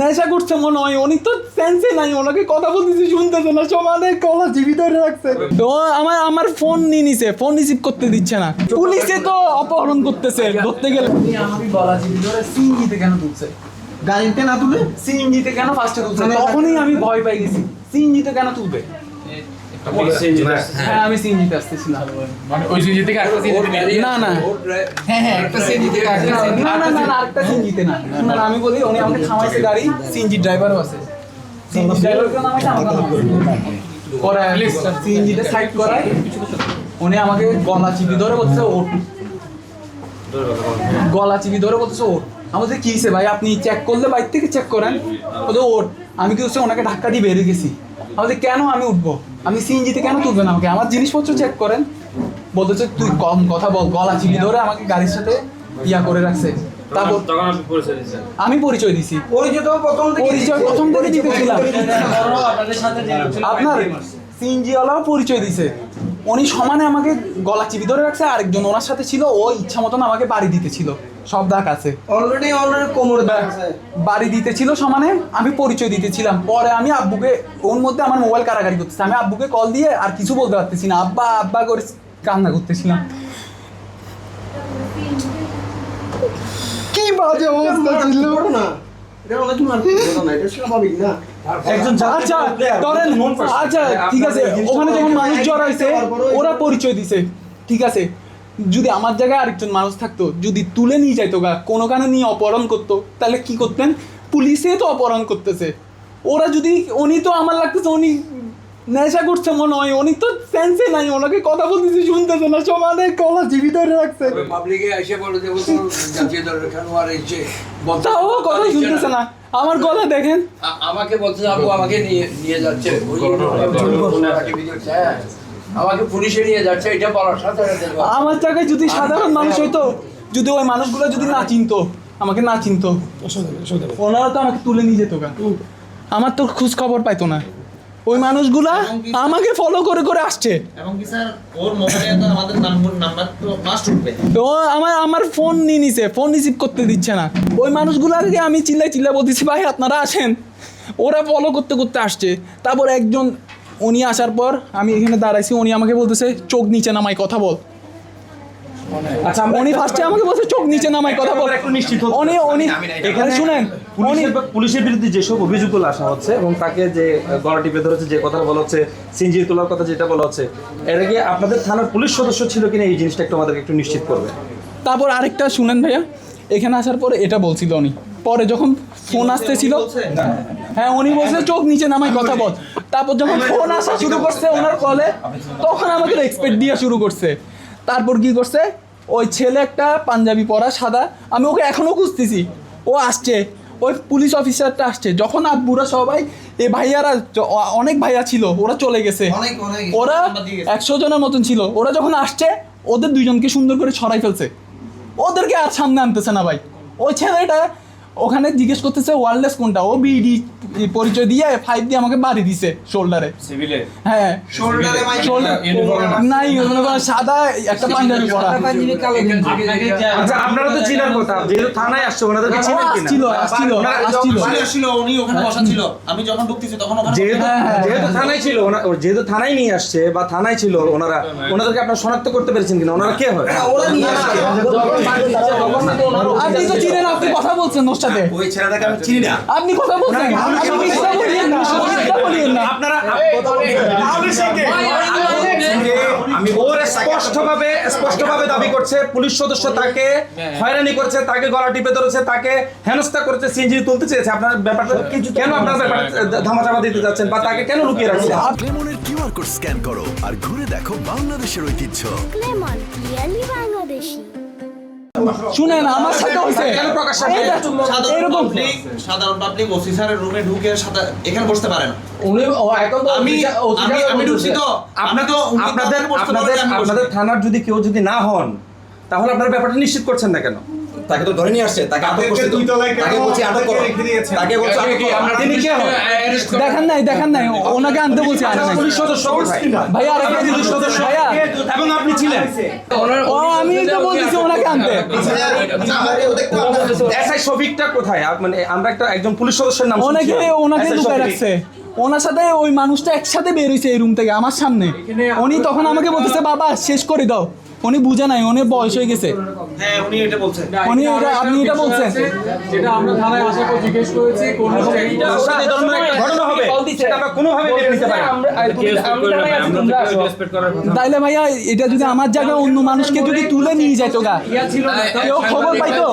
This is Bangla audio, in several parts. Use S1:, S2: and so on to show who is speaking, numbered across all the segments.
S1: নেশা করছে মনে হয়, উনি তো সেন্সে নাই, ওনাকে কথা বলতেছি শুনতেছে না, সমানে গলা চিবি ধরে রাখছে। তো আমার ফোন নিয়ে নিছে, ফোন রিসিভ করতে দিচ্ছে না, পুলিশে তো অপহরণ করতেছে ধরতে গেলে। আমাকে গলা চিবি ধরে সিএনজিতে কেন তুলছে,
S2: গাড়িতে না তুলে
S1: সিএনজিতে কেন ফার্স্টে তুলছে? তখনই আমি ভয় পাই গেছি, সিএনজিতে কেন তুলবে? হ্যাঁ আমি সিএনজিতে আসতেছিলাম।
S3: মানে ওই সিএনজি থেকে আরেকটা সিএনজি
S1: না না
S2: হ্যাঁ একটা সিএনজি থেকে
S1: না না না আরেকটা সিএনজিতে না, শুনুন আমি বলি, উনি আমাকে থামাইছে গাড়ি, সিএনজি ড্রাইভারও আছে, সিএনজি ড্রাইভারকে নামাইছে, আমাকে পরে সিএনজিতে সাইড করায় উনি আমাকে গলা চিপি ধরে বলছে ওঠ, গলা চিপি ধরে বলছে ওঠ। আমাদের কি হয়েছে ভাই, আপনি চেক করলে বাইর থেকে চেক করেন, বলতে ওঠ। আমি কি হচ্ছে ওনাকে ধাক্কা দিয়ে বেরিয়ে গেছি। আমাদের কেন আমি উঠবো, আমি সিএনজিতে কেন তুলবেন আমাকে, আমার জিনিসপত্র চেক করেন। বলতেছে তুই কম কথা বল, গলা চিপি ধরে আমাকে গাড়ির সাথে ইয়া করে রাখছে। তারপর আমি পরিচয় দিছি, পরিচয় প্রথম থেকে দিতেছিলাম, আপনার সিএনজি ওয়ালাও পরিচয় দিছে। উনি সমানে আমাকে গলা চিপি ধরে রাখছে, আরেকজন ওনার সাথে ছিল, ও ইচ্ছা মতন আমাকে বাড়ি দিতেছিল, সব দাগ আছে
S2: অলরেডি কোমরে দাগ আছে,
S1: বাড়ি দিতেছিল সমানে, আমি পরিচয় দিতেছিলাম। পরে আমি আব্বুকে, ওর মধ্যে আমার মোবাইল কারাগারি করতেছে, আমি আব্বুকে কল দিয়ে আর কিছু বলতে পারতেছি না, আব্বা আব্বা করে কান্না করতেছিলাম। কি বাজে অবস্থা ছিল
S2: না এটা অনেক মারতে না, এটা স্বাভাবিক না।
S1: একজন আচ্ছা ধরেন, আচ্ছা ঠিক আছে, ওখানে যখন মানুষ জড়াইছে ওরা পরিচয় দিছে, ঠিক আছে, যদি আমার জায়গায় আরেকজন মানুষ থাকতো, যদি তুলে নিয়ে যাইতো গা কোনো কারণে নিয়ে অপহরণ করতো, তাহলে কি করতেন? পুলিশে তো অপহরণ করতেছে, ওরা যদি, উনি তো আমার লাগতেছে উনি নেশা করছে মনে হয়, উনি তো সেন্সে নাই, ওনাকে কথা বলতেছি শুনতেছে না, সমানে গলা চিবি ধরে রাখছে।
S4: পাবলিকে এসে বলে যে জাতীয় দলের খেলোয়াড় এসে
S1: তাও কথা শুনতেছে না, আমার গলা দেখেন।
S4: আমাকে বলছে আপু আমাকে নিয়ে যাচ্ছে, আমাকে পুলিশে নিয়ে যাচ্ছে, এটা বলার সাথে
S1: আমার জায়গায় যদি সাধারণ মানুষ হইতো, যদি ওই মানুষগুলো যদি না চিনতো, আমাকে না চিনতো, ওনারা তো আমাকে তুলে নিয়ে যেত গা, আমার তো খোঁজ খবর পাইতো না। ওই মানুষগুলা আমাকে ফলো করে করে আসছে,
S5: এবং কি স্যার ওর মোবাইলে তো আমাদের নাম্বার তো মাস্ট উঠবে,
S1: তো আমার ফোন নিয়ে নিছে, ফোন রিসিভ করতে দিচ্ছে না। ওই মানুষগুলাকে আমি চিল্লাই বলতেছি ভাই আপনারা আসেন, ওরা ফলো করতে করতে আসছে। তারপর একজন, উনি আসার পর আমি এখানে দাঁড়াইছি, উনি আমাকে বলতেছে চোখ নিচে নামাই কথা বল। আচ্ছা উনি ফার্স্টে আমাকে বলছে চোখ নিচে নামাই কথা বল,
S6: একটু নিশ্চিত হতে
S1: উনি এখানে শুনেন,
S6: পুলিশের বিরুদ্ধে যেসব অভিযোগগুলো আসা হচ্ছে এবং তাকে যে গলা টিপে ধরেছে, যে কথা বলা হচ্ছে, সিএনজি তোলার কথা যেটা বলা হচ্ছে, এর আগে আপনাদের থানার পুলিশ সদস্য ছিল কিনা এই জিনিসটা একটু আমাদেরকে একটু নিশ্চিত করবে।
S1: তারপর আরেকটা শুনেন ভাইয়া, এখানে আসার পরে এটা বলছিল উনি, পরে যখন ফোন আসতেছিল, হ্যাঁ উনি বলছে চোখ নিচে নামাই কথা বল। তারপর যখন ফোন আসা শুরু করছে ওনার কলে, তখন আমাকে এক্সপেক্ট দিয়া শুরু করছে। তারপর কি করছে, ওই ছেলে একটা পাঞ্জাবি পরা সাদা, আমি ওকে এখনো খুঁজতেছি, ও আসছে, ওই পুলিশ অফিসারটা আসছে। যখন আব্বুরা সবাই এই ভাইয়ারা, অনেক ভাইয়া ছিল, ওরা চলে গেছে, ওরা 100 জনের মতন ছিল, ওরা যখন আসছে ওদের দুইজনকে সুন্দর করে ছড়াই ফেলছে, ওদেরকে আর সামনে আনতেছে না ভাই। ওই ছেলেটা ওখানে জিজ্ঞেস করতেছে ওয়ারলেস কোনটা, ও বিডি পরিচয় দিয়ে 5 দিয়ে আমাকে বাড়ি দিছে শোল্ডারে,
S3: সিভিলে,
S1: হ্যাঁ
S2: শোল্ডারে
S1: নাই, সাদা একটা পাঞ্জাবি পরা।
S6: আচ্ছা আপনারা তো চিনার কথা, যেহেতু থানায় আসছে ওনাদেরকে চিনেন কিনা?
S5: আসছিল উনি ওখানে বসা ছিল, আমি যখন ঢুকতেছি তখন ওখানে
S6: যেহেতু থানায় ছিল, যেহেতু থানায় নিয়ে আসছে বা থানায় ছিল ওনারা, ওনাদেরকে আপনারা শনাক্ত করতে পেরেছেন কিনা, ওনারা কে হয়?
S2: ওরা নিয়ে আসছে।
S1: আপনি তো চিনেন, আপনি কথা বলছেন ওর সাথে,
S2: ওই ছেলেটাকে আমি চিনি না।
S1: আপনি কথা বলছেন, আপনি মিথ্যা বলিয়েন না, মিথ্যা বলিয়েন না।
S6: আপনারা আমি ওর স্পষ্টভাবে দাবি করছে পুলিশ সদস্য তাকে হয়রানি করেছে, তাকে গলা টিপে ধরেছে, তাকে হেনস্থা করেছে, সিএনজি তুলতে চেয়েছে। আপনার ব্যাপারটা কেন, আপনার ব্যাপারটা ধামাচাপা দিতে যাচ্ছেন বা তাকে কেন লুকিয়ে রাখছেন?
S7: ক্লেমনের কিউআর কোড স্ক্যান করো আর ঘুরে দেখো বাংলাদেশের ঐতিহ্য।
S8: ক্লেমন ক্লিয়ারলি বাংলাদেশি।
S1: শুনেন আমার সাথে হইছে
S5: সাধারণ পাবলিক অফিসারের রুমে ঢুকে এখানে বসতে পারে না। আমি ঢুকছি তো,
S6: আপনাদের থানার যদি কেউ যদি না হন, তাহলে আপনার ব্যাপারটা নিশ্চিত করছেন না কেন?
S2: তাকে তো ধরে নিয়ে আসছে, তাকে আটক করছে তো। তাকে বলছি আটক করো, তাকে বলছি আটক করো।
S6: তিনি কে হন?
S1: দেখেন নাই ওনাকে আনতে বলছি আনে নাই
S6: পুলিশ সদস্য কোথায়?
S1: ভাইয়া আরেকটা পুলিশ সদস্য ভাইয়া
S6: এবং আপনি ছিলেন
S1: ও আমি তো বলতেছি ওনাকে আনতে
S6: এসআই শফিকটা কোথায়? মানে আমরা একজন পুলিশ সদস্যের নাম
S1: ওনাকে
S6: শুনছি।
S1: ওনাকে
S6: SI
S1: লুকায়
S6: শফিক।
S1: রাখছে ওনার সাথে ওই মানুষটা একসাথে বের হয়েছে এই রুম থেকে আমার সামনে উনি তখন আমাকে বলতেছে বাবা শেষ করে দাও উনি বুঝে নাই উনি বয়স হয়ে গেছে
S5: হ্যাঁ উনি এটা বলছেন।
S1: আপনি এটা বলছেন
S3: যেটা আমরা থানায় আসার পর জিজ্ঞেস করেছি কোন
S6: ওর সাথে এই ধরনের একটা ঘটনা হবে সেটা আমরা কোনোভাবে মেনে নিতে পারি না।
S1: তাইলে ভাইয়া এটা যদি আমার জায়গায় অন্য মানুষকে যদি তুলে নিয়ে যেত গা কেউ খবর পাইতো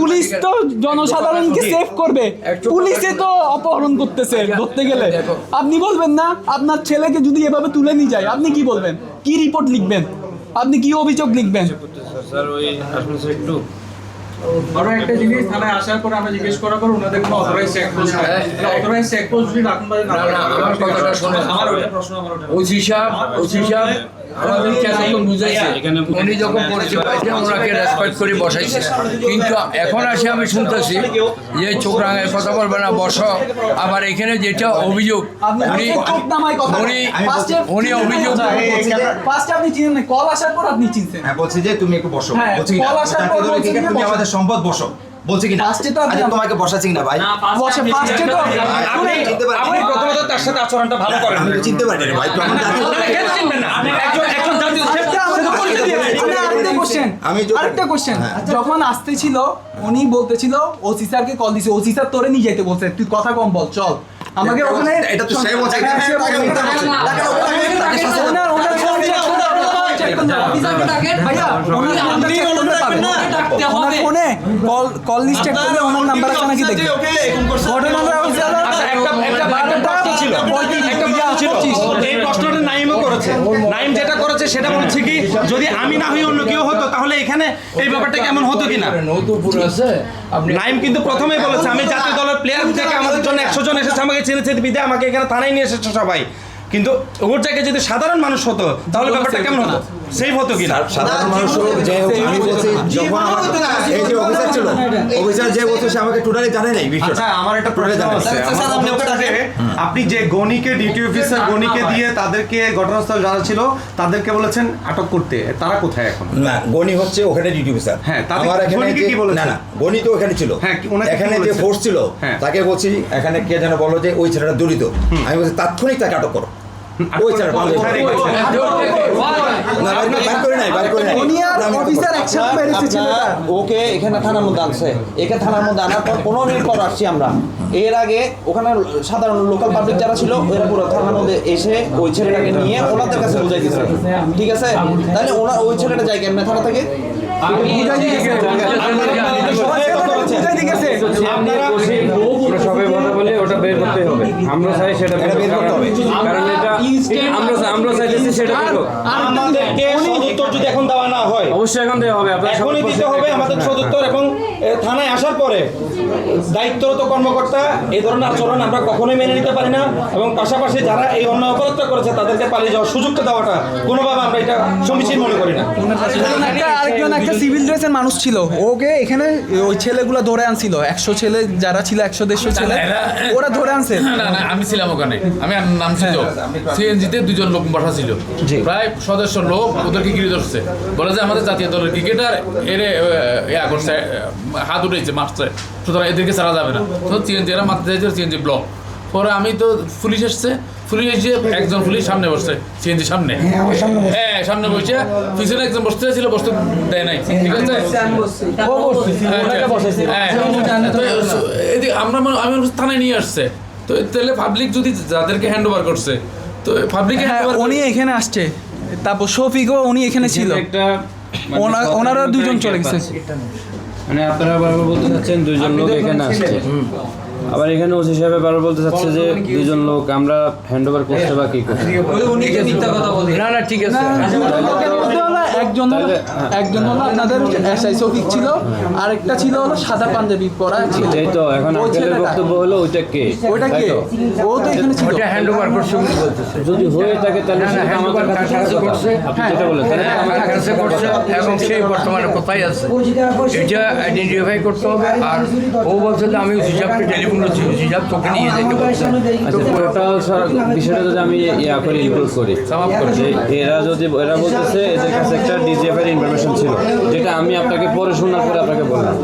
S1: পুলিশ তো জনসাধারণকে সেভ করবে পুলিশে তো অপহরণ করতেছে ধরতে গেলে আপনি বলবেন না আপনার ছেলেকে যদি এভাবে তুলে নিয়ে যায় আপনি কি বলবেন কি রিপোর্ট লিখবেন আপনি কি অভিযোগ লিখবেন
S3: আরো একটা জিনিস থানায় আসার পর আমরা জিজ্ঞেস করার পর ওনাদের কোনো অথরাইজ চেকপোস্ট অথরাইজ চেকপোস্ট যদি রাখুন বা
S4: আমার কথাটা শোনেন।
S5: আমার ওটা প্রশ্ন, আমার ওটা।
S4: ওসি সাহেব আমাদের এতক্ষণ বুঝাইছে উনি যখন পরিচয় পাইছে ওনাকে রেসপেক্ট করে বসাইছে কিন্তু এখন আসে আমি শুনতেছি যে চোখ রাঙায় কথা বলবে না বসো আবার এখানে যেটা অভিযোগ উনি উনি অভিযোগ
S1: ফার্স্ট আপনি চিনেন না কল আসার পর আপনি চিনছেন
S2: হ্যাঁ বলছি যে তুমি একটু বসো,
S1: হ্যাঁ,
S2: বলছি কি না,
S1: কল আসার পর
S2: জাতীয় দলের
S1: বলছি
S2: ক্রিকেট
S1: যে
S2: তুমি
S1: বসো।
S2: আমাদের সম্পদ, বসো বলছি কি না,
S1: ফার্স্টে তো আপনি
S2: আচ্ছা তোমাকে বসাচ্ছি না ভাই,
S1: বসে ফার্স্টে তো
S6: আপনি আপনি প্রথমত তার সাথে আচরণটা ভালো করেন
S2: আমি তো চিনতে পারি না রে ভাই, তখন জাতীয় দলের
S6: আপনি কেন চিনবেন না? আপনি একজন জাতীয়
S1: আচ্ছা, আমাকে বলতে দিন। আরেকটা question, আরেকটা question। যখন আসতেছিল উনি বলতেছিল ওসি স্যারকে কল দিছে ওসি স্যার তোরে নিয়ে যাইতে বলছে তুই কথা কম বল চল আমাকে ওখানে
S2: এটা তো সে বলছে,
S1: হ্যাঁ, সে
S2: তাকে মিথ্যা বলছে।
S1: ওনার ফোন check করে দাও, check করে দাও। ভাইয়া, ওনার ফোনটা check করলে পাবেন। ওনার ফোনে কল লিস্ট চেক করলে ওনার নাম্বার আছে নাকি দেখবেন ঘটনাটা হচ্ছে
S6: একটা প্রশ্ন ছিল এই প্রশ্নটা নাইমও করেছে নাইম যেটা করেছে সেটা বলছে কি যদি আমি না হই অন্য কেউ হতো তাহলে এখানে এই ব্যাপারটা কেমন হতো কিনা
S4: নৌতুপুর আছে আপনি
S6: নাইম কিন্তু প্রথমেই বলেছে আমি জাতীয় দলের প্লেয়ার থেকে আমাদের জন্য 100 জন এসেছে আমাকে চিনেছে বিদে আমাকে এখানে থানায় নিয়ে এসেছে সবাই কিন্তু ওর জায়গায় যদি সাধারণ মানুষ হতো তাহলে ব্যাপারটা কেমন হতো সেভ হতো কিনা
S2: সাধারণ মানুষ যে আমি বলছি যখন আমার এই যে অফিসার ছিল অফিসার যে বলছে সে আমাকে টোটালি জানে নাই বিষয়টা।
S5: আচ্ছা আমার একটা প্রশ্ন আছে
S2: আপনি ওকে ডাকেন।
S5: আপনি যে গণিকে ডিউটি অফিসার গণিকে দিয়ে তাদেরকে ঘটনাস্থল যারা ছিল তাদেরকে বলেছেন আটক করতে, তারা কোথায় এখন?
S2: না গণি হচ্ছে ওখানে ডিউটি অফিসার,
S5: হ্যাঁ, তাতে
S2: আমার এখানে
S5: গণিকে
S2: যে-
S5: কি বলেছে?
S2: না না গণি তো ওখানে ছিল,
S5: হ্যাঁ, ওনাকে কি
S2: এখানে যে
S5: বলেছে?
S2: ফোর্স ছিল
S5: হ্যাঁ।
S2: তাকে বলছি এখানে কে যেন বলো যে ওই ছেলেটা জড়িত, আমি বলছি তাৎক্ষণিক তাকে আটক করো ওই ছেলেটা ভালো
S5: কোথায় রেখেছে?
S2: না বাইর করে নাই
S1: উনি আর অফিসার একসাথে বেরিয়েছে ছেলেটা
S9: ওকে এখানে থানার মধ্যে আনছে এখানে থানার মধ্যে আনার পর 15 মিনিট পর আসছি আমরা এর আগে ওখানে সাধারণ লোকাল পাবলিক যারা ছিল ওরা পুরো থানার মধ্যে এসে ওই ছেলেটাকে নিয়ে ওনাদের কাছে বুঝাই দিচ্ছে ঠিক আছে তাহলে ওই ছেলেটা যায় কেমনে থানা থেকে
S10: সবাই কথা বলে ওটা বের করতে হবে আমরা চাই সেটা বের করতে হবে কারণ এটা আমরা চাইতেছি সেটা বের হোক।
S6: আমাদেরকে সদুত্তর যদি এখন দেওয়া না হয়
S10: অবশ্যই এখন দেওয়া হবে আপনারা
S6: এখনই দিতে হবে আমাদের সদুত্তর এবং থানায় আসার পরে দায়িত্বরত কর্মকর্তা এই ধরনের আচরণ আমরা কখনোই মেনে নিতে পারি না এবং পাশাপাশি যারা এই অন্যায় অপরাধটা করেছে তাদেরকে পালিয়ে যাওয়ার সুযোগটা দেওয়াটা কোনোভাবে আমরা এটা সমীচীন মনে করি না।
S1: আরেকজন একটা সিভিল ড্রেসের মানুষ ছিল ওকে এখানে ওই ছেলেগুলো ধরে আনছিল 100 ছেলে যারা ছিল 100-150 ছেলে ওরা ধরে আনছে
S3: না আমি ছিলাম ওখানে আমি নামছি তো সিএনজিতে দুজন লোক বসা ছিল প্রায় সদস্য লোক ওদেরকে গিরে ধরছে বলে যে আমাদের জাতীয় দলের ক্রিকেটার এরে ইয়া করছে হাত উঠেছে মারছে সুতরাং এদেরকে ছাড়া যাবে না তো সিএনজি এরা মারতে চাইছে সিএনজি ব্লক পরে আমি তো পুলিশ এসছে পুলিশ এসে একজন পুলিশ সামনে বসছে সিএনজি সামনে হ্যাঁ সামনে বসে পিছনে একজন বসতে ছিল বসতে দেয় নাই ঠিক আছে আমরা আমি থানায় নিয়ে আসছে তো তাহলে পাবলিক যদি যাদেরকে হ্যান্ড ওভার করছে তো পাবলিক
S1: উনি এখানে আসছে তারপর শফিকও উনি এখানে ছিল
S10: একটা
S1: ওনারা দুজন চলে গেছে
S10: মানে আপনারা বারবার বলতে চাচ্ছেন দুইজন লোক এখানে আসছে আবার এখানে ওসি সাহেব বারবার বলতে চাচ্ছে যে দুজন লোক আমরা হ্যান্ড ওভার করতে বা কি করতে।
S4: না না ঠিক আছে
S1: দুজন লোকের মধ্যে হলো একজন হলো আপনাদের এসআই শফিক ছিল, আরেকটা ছিল হলো সাদা পাঞ্জাবি পরা ছেলে।
S10: এই তো এখন
S1: ওই
S10: আঙ্কেলের
S1: ছেলেটা।
S10: বক্তব্য হলো ওইটা কে,
S1: ওইটা
S10: তাই
S1: কে?
S10: তো?
S1: ও তো এখানে ছিল।
S4: ওটা হ্যান্ড ওভার করছে উনি বলতেছে
S10: যদি হয়ে থাকে তাহলে সেটা
S4: হ্যান্ড
S10: আমাদের
S4: ওভার
S10: কাছে
S4: কাছে করছে
S10: আপনি যেটা বলেন তাহলে তো আমাদের
S4: আমার কাছে করছে এবং সেই বর্তমানে কোথায় আছে এটা আইডেন্টিফাই করতে হবে। আর ও বলছে যে আমি হিসাবকে টেলিফোন করছি, হিসাব তোকে নিয়ে যেতে বলছে।
S10: আচ্ছা টোটাল বিষয়টা যদি আমি ইয়া করে ইনক্লুড করি যে এরা বলতেছে এদের কাছে একটা ডিজিএফআই এর ইনফরমেশন ছিল, যেটা আমি আপনাকে পরে শোনার পরে আপনাকে বললাম।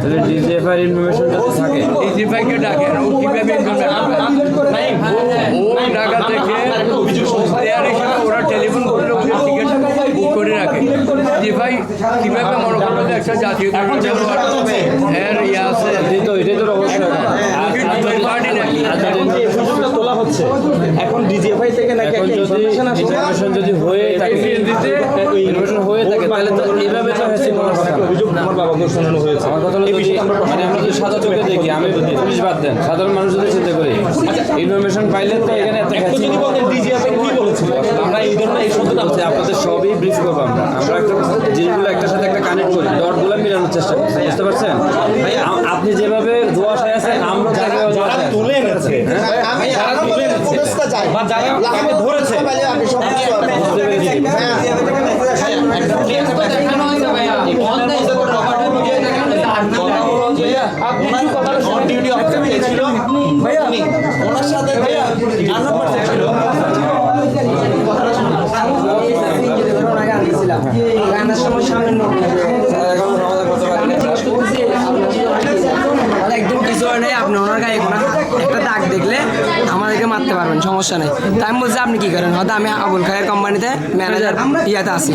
S10: তাহলে ডিজিএফআই এর ইনফরমেশন যদি থাকে
S4: ডিজিএফআইকে ডাকে ও কিভাবে ও ঢাকা থেকে প্লেয়ার হিসেবে ওরা টেলিফোন করলে ওদের টিকিট বুক করে রাখে। ডিজিএফআই কিভাবে মনে করলো যে একটা জাতীয় এর ইয়ে আছে
S10: এটাই তো অবশ্যই
S4: পার্টি নাকি
S9: তোলা হচ্ছে এখন ডিজিএফআই থেকে নাকি
S10: এখন
S9: একটা
S10: যদি
S9: ইনফরমেশন আসছে
S10: ইনফরমেশন যদি হয়ে থাকে ইনফরমেশন হয়ে থাকে তাহলে তো এইভাবে তো হয়েছে কোনো কথা না।
S9: অভিযোগ আমার বাবাকে শোনানো হয়েছে।
S10: আমার কথা হলো যদি মানে আমরা যদি সাদা চোখে দেখি, আমি পুলিশ বাদ দেন, সাধারণ মানুষ যদি চিন্তা করি ইনফরমেশন পাইলে তো এখানে এত
S9: একটু যদি বলেন ডিজিএফআই কি বলেছিল, আমরা এই ধরনের এই শব্দটা
S10: বলছি আপনাদের সবই ব্রিজ করবো আমরা একটা জিনিসগুলো একটার সাথে একটা কানেক্ট করি, ডটগুলো মিলানোর চেষ্টা করি, বুঝতে পারছেন? আপনি যেভাবে ধোয়াশায় আছেন আমরা তাকে
S9: তুলে এনেছে আমি যারা তুলে এনেছে বা যারা তাকে ধরেছে আমি সব ওনার সাথে
S11: একদম কিছু হয় নাই, আপনি ওনার গায়ে কোনো একটা দাগ দেখলে আমাদেরকে মারতে পারবেন, সমস্যা নেই। তাই আমি বলছি আপনি কি করেন, হয়তো আমি আবুল খায়ের কোম্পানিতে ম্যানেজার ইয়াতে আছি।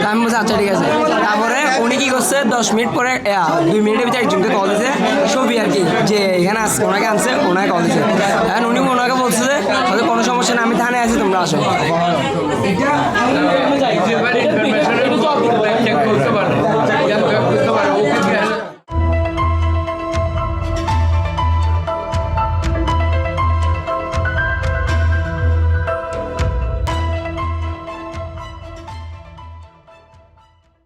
S11: তাই আমি বলছি আচ্ছা ঠিক আছে। তারপরে উনি কি করছে 10 মিনিট পরে 2 মিনিটের ভিতরে একজনকে কল দিছে, ছবি আর কি যে এখানে আসছে, ওনাকে আনছে, ওনাকে কল দিছে। এখন উনি ওনাকে বলছে যে হয়তো কোনো সমস্যা নেই, আমি থানায় আছি, তোমরা আসো।
S4: ডিজিএফআই ইনফরমেশনের চেক করতে পারে